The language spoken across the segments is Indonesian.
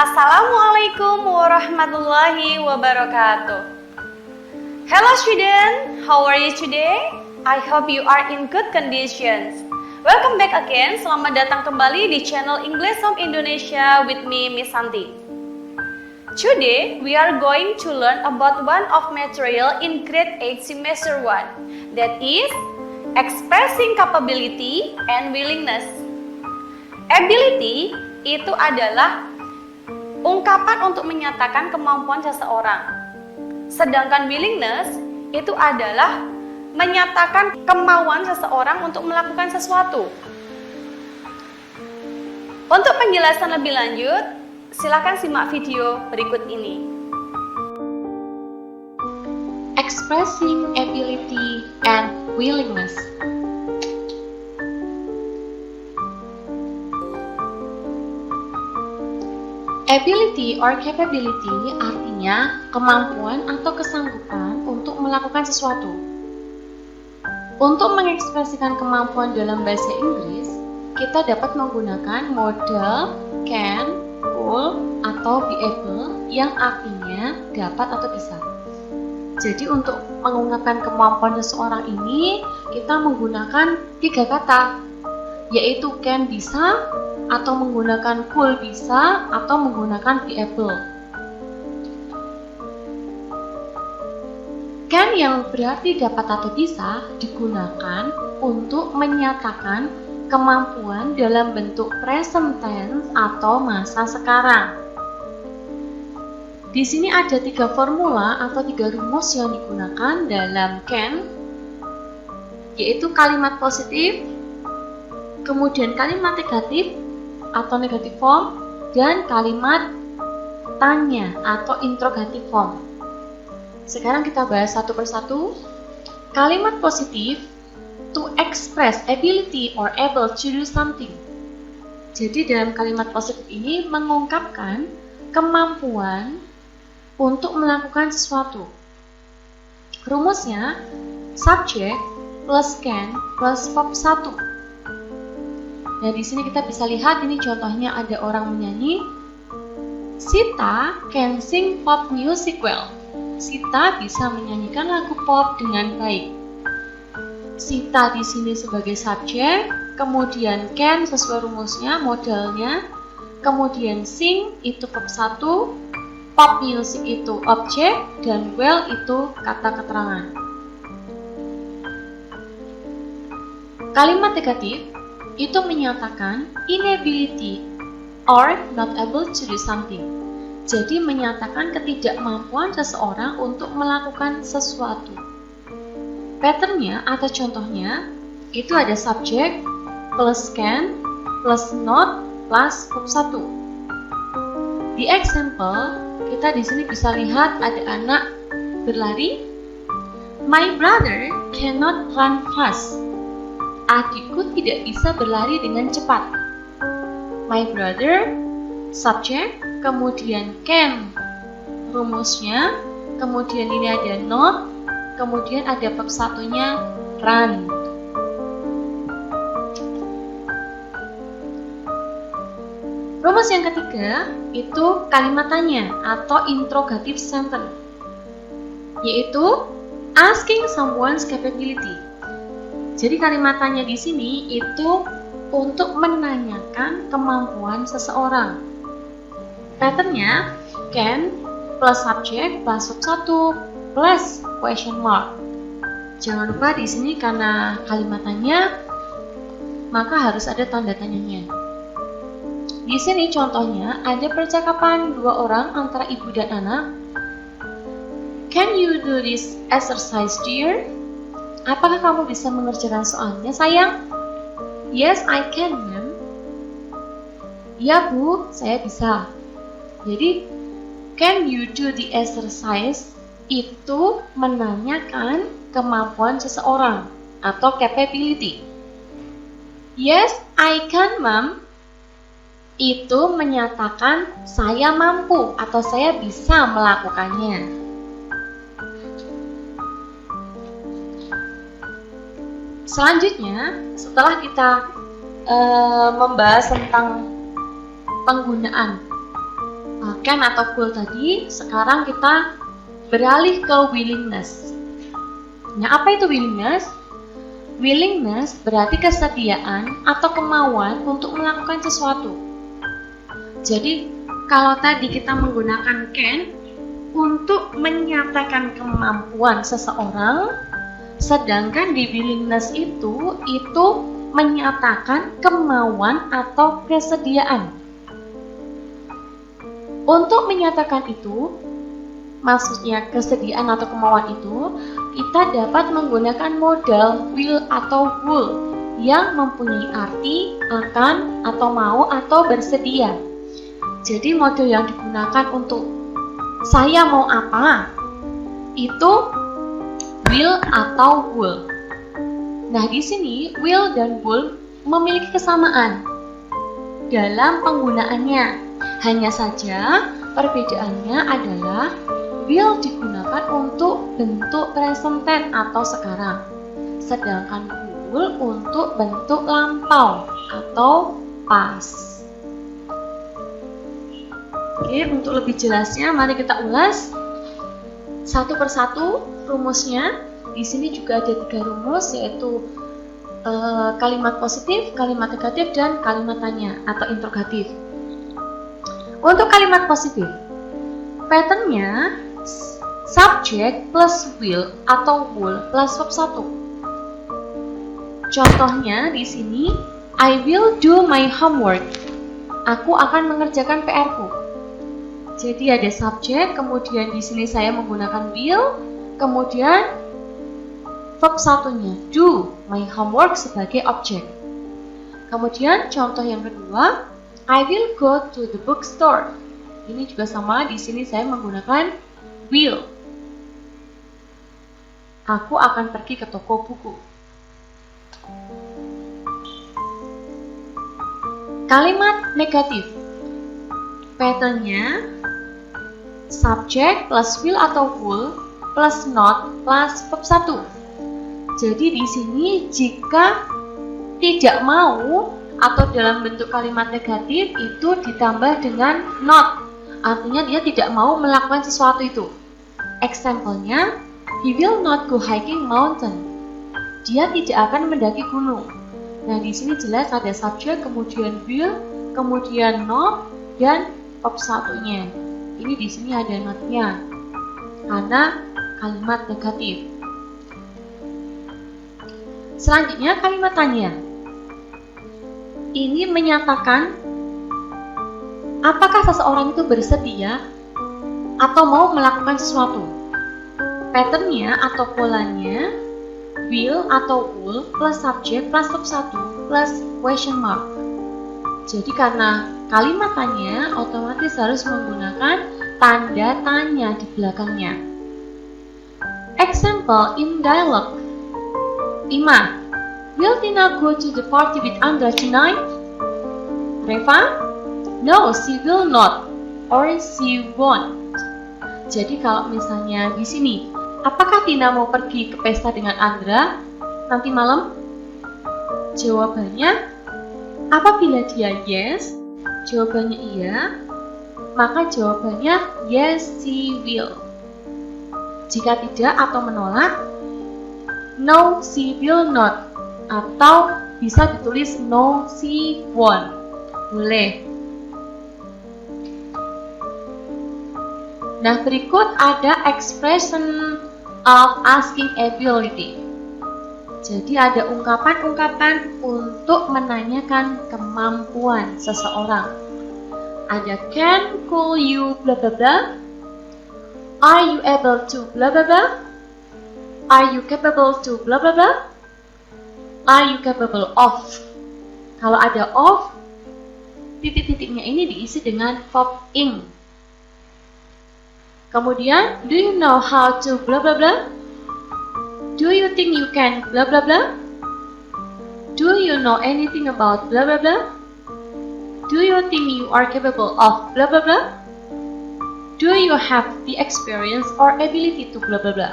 Assalamualaikum warahmatullahi wabarakatuh. Hello student, how are you today? I hope you are in good conditions. Welcome back again, selamat datang kembali di channel English Home Indonesia with me, Miss Santi. Today, we are going to learn about one of material in grade 8 semester 1, that is expressing capability and willingness. Ability itu adalah ungkapan untuk menyatakan kemampuan seseorang. Sedangkan willingness itu adalah menyatakan kemauan seseorang untuk melakukan sesuatu. Untuk penjelasan lebih lanjut, silakan simak video berikut ini. Expressing ability and willingness. Ability or capability artinya kemampuan atau kesanggupan untuk melakukan sesuatu. Untuk mengekspresikan kemampuan dalam bahasa Inggris, kita dapat menggunakan model can, will, atau be able yang artinya dapat atau bisa. Jadi untuk mengungkapkan kemampuan seseorang ini, kita menggunakan 3 kata, yaitu can bisa, atau menggunakan could bisa, atau menggunakan be able. Can yang berarti dapat atau bisa digunakan untuk menyatakan kemampuan dalam bentuk present tense atau masa sekarang. Di sini ada 3 formula atau 3 rumus yang digunakan dalam can, yaitu kalimat positif, kemudian kalimat negatif atau negative form, dan kalimat tanya atau interrogative form. Sekarang kita bahas satu persatu. Kalimat positif, to express ability or able to do something. Jadi dalam kalimat positif ini mengungkapkan kemampuan untuk melakukan sesuatu. Rumusnya subject plus can plus verb 1. Nah, di sini kita bisa lihat ini contohnya ada orang menyanyi. Sita can sing pop music well. Sita bisa menyanyikan lagu pop dengan baik. Sita di sini sebagai subjek, kemudian can sesuai rumusnya, modelnya, kemudian sing itu verb 1, pop music itu objek, dan well itu kata keterangan. Kalimat negatif itu menyatakan inability or not able to do something. Jadi menyatakan ketidakmampuan seseorang untuk melakukan sesuatu. Patternnya atau contohnya itu ada subjek plus can plus not plus verb 1. Di example kita di sini bisa lihat ada anak berlari. My brother cannot run fast. Adikku tidak bisa berlari dengan cepat. My brother, subjek, kemudian can, rumusnya, kemudian ini ada not, kemudian ada verb 1-nya run. Rumus yang ketiga itu kalimat tanya atau interrogative sentence, yaitu asking someone's capability. Jadi kalimat tanya di sini itu untuk menanyakan kemampuan seseorang. Patternnya can plus subject plus verb 1 plus question mark. Jangan lupa di sini karena kalimat tanya maka harus ada tanda tanyanya. Di sini contohnya ada percakapan 2 orang antara ibu dan anak. Can you do this exercise, dear? Apakah kamu bisa mengerjakan soalnya, sayang? Yes, I can, ma'am. Ya, Bu, saya bisa. Jadi, can you do the exercise itu menanyakan kemampuan seseorang atau capability. Yes, I can, ma'am. Itu menyatakan saya mampu atau saya bisa melakukannya. Selanjutnya, setelah kita membahas tentang penggunaan can atau could tadi, sekarang kita beralih ke willingness. Nah, apa itu willingness? Willingness berarti kesediaan atau kemauan untuk melakukan sesuatu. Jadi, kalau tadi kita menggunakan can untuk menyatakan kemampuan seseorang, sedangkan di willingness itu menyatakan kemauan atau kesediaan. Untuk menyatakan itu, maksudnya kesediaan atau kemauan itu, kita dapat menggunakan modal will atau would yang mempunyai arti akan atau mau atau bersedia. Jadi model yang digunakan untuk saya mau apa itu will atau would. Nah, di sini will dan would memiliki kesamaan dalam penggunaannya. Hanya saja perbedaannya adalah will digunakan untuk bentuk present tense atau sekarang, sedangkan would untuk bentuk lampau atau past. Oke, untuk lebih jelasnya mari kita ulas satu persatu rumusnya. Di sini juga ada 3 rumus, yaitu kalimat positif, kalimat negatif, dan kalimat tanya atau interrogatif. Untuk kalimat positif, patternnya subject plus will atau would plus verb 1. Contohnya di sini, I will do my homework. Aku akan mengerjakan PR-ku. Jadi ada subjek, kemudian di sini saya menggunakan will, kemudian verb 1-nya do my homework sebagai objek. Kemudian contoh yang kedua, I will go to the bookstore. Ini juga sama, di sini saya menggunakan will. Aku akan pergi ke toko buku. Kalimat negatif, patternnya subject plus will atau would plus not plus verb 1. Jadi di sini jika tidak mau atau dalam bentuk kalimat negatif itu ditambah dengan not, artinya dia tidak mau melakukan sesuatu itu. Example-nya, he will not go hiking mountain. Dia tidak akan mendaki gunung. Nah, di sini jelas ada subjek, kemudian will, kemudian not, dan verb 1-nya. Ini di sini ada not-nya karena kalimat negatif. Selanjutnya kalimat tanya. Ini menyatakan apakah seseorang itu bersedia atau mau melakukan sesuatu. Patternnya atau polanya will atau would plus subject plus verb 1 plus question mark. Jadi karena kalimat tanya otomatis harus menggunakan tanda tanya di belakangnya. Example in dialogue. 5. Will Tina go to the party with Andra tonight? Reva? No, she will not, or she won't. Jadi kalau misalnya di sini, apakah Tina mau pergi ke pesta dengan Andra nanti malam? Jawabannya, apabila dia yes, jawabannya iya, maka jawabannya yes, she will. Jika tidak atau menolak, no, she will not. Atau bisa ditulis no, she won't. Boleh. Nah, berikut ada expression of asking ability. Jadi ada ungkapan-ungkapan untuk menanyakan kemampuan seseorang. Ada can, could you, bla bla bla. Are you able to, bla bla bla. Are you capable to, bla bla bla. Are you capable of? Kalau ada of, titik-titiknya ini diisi dengan verb ing. Kemudian, do you know how to bla bla bla? Do you think you can bla bla bla? Do you know anything about bla bla bla? Do you think you are capable of bla bla bla? Do you have the experience or ability to bla bla bla?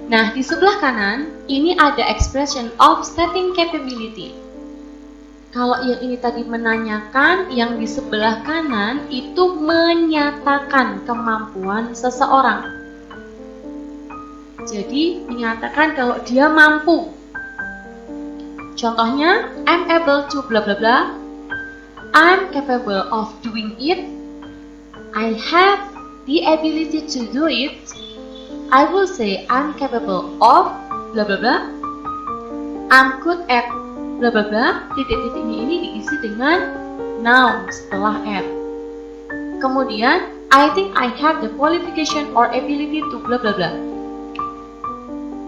Nah, di sebelah kanan, ini ada expression of stating capability. Kalau yang ini tadi menanyakan, yang di sebelah kanan itu menyatakan kemampuan seseorang. Jadi menyatakan kalau dia mampu. Contohnya, I'm able to bla bla bla. I'm capable of doing it. I have the ability to do it. I will say I'm capable of bla bla bla. I'm good at bla bla bla. Titik-titiknya ini diisi dengan noun setelah at. Kemudian, I think I have the qualification or ability to bla bla bla.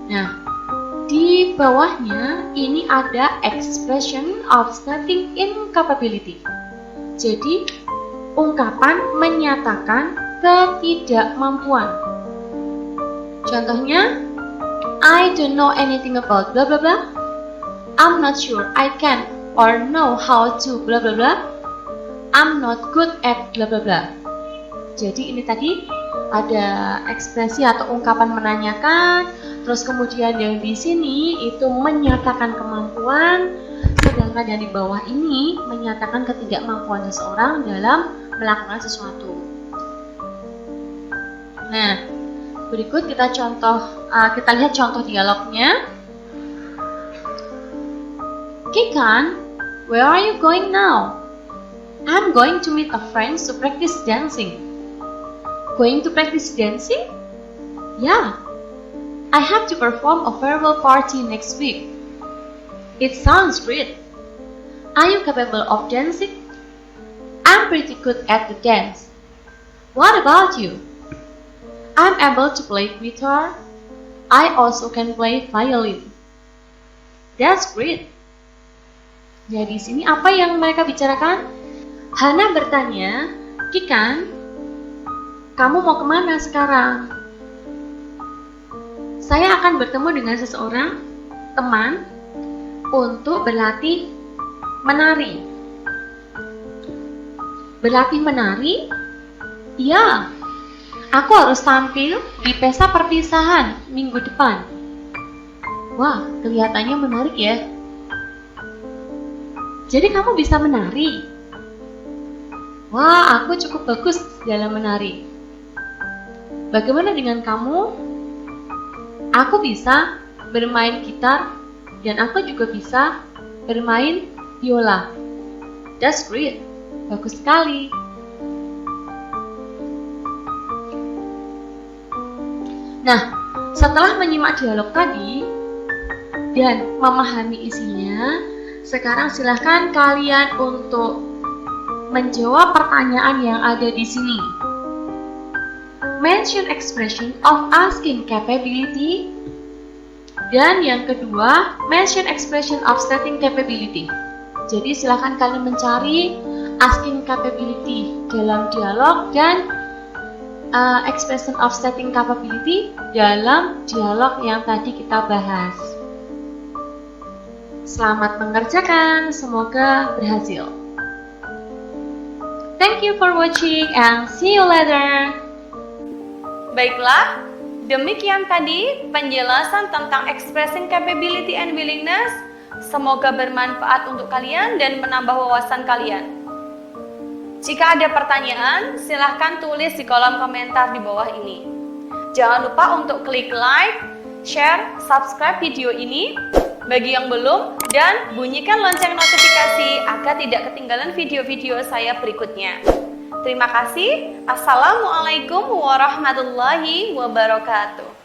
Nah, di bawahnya ini ada expression of stating incapability. Jadi, ungkapan menyatakan ketidakmampuan. Contohnya, I don't know anything about bla bla bla. I'm not sure I can or know how to bla bla bla. I'm not good at bla bla bla. Jadi ini tadi ada ekspresi atau ungkapan menanyakan, terus kemudian yang di sini itu menyatakan kemampuan, sedangkan yang di bawah ini menyatakan ketidakmampuan seseorang dalam melakukan sesuatu. Nah, berikut kita lihat contoh dialognya. Kikan, where are you going now? I'm going to meet a friend to practice dancing. Going to practice dancing? Yeah. I have to perform a farewell party next week. It sounds great. Are you capable of dancing? I'm pretty good at the dance. What about you? I'm able to play guitar. I also can play violin. That's great. Ya, di sini apa yang mereka bicarakan? Hana bertanya, Kikan, kamu mau kemana sekarang? Saya akan bertemu dengan seseorang, teman, untuk berlatih menari. Berlatih menari? Ya, aku harus tampil di pesta perpisahan minggu depan. Wah, kelihatannya menarik ya. Jadi kamu bisa menari? Wah, aku cukup bagus dalam menari. Bagaimana dengan kamu? Aku bisa bermain gitar dan aku juga bisa bermain biola. That's great. Bagus sekali. Nah, setelah menyimak dialog tadi dan memahami isinya, sekarang silahkan kalian untuk menjawab pertanyaan yang ada di sini. Mention expression of asking capability. Dan yang kedua, mention expression of stating capability. Jadi silahkan kalian mencari asking capability dalam dialog dan expression of stating capability dalam dialog yang tadi kita bahas. Selamat mengerjakan, semoga berhasil. Thank you for watching and see you later. Baiklah, demikian tadi penjelasan tentang expressing capability and willingness. Semoga bermanfaat untuk kalian dan menambah wawasan kalian. Jika ada pertanyaan, silahkan tulis di kolom komentar di bawah ini. Jangan lupa untuk klik like, share, subscribe video ini bagi yang belum, dan bunyikan lonceng notifikasi agar tidak ketinggalan video-video saya berikutnya. Terima kasih. Assalamualaikum warahmatullahi wabarakatuh.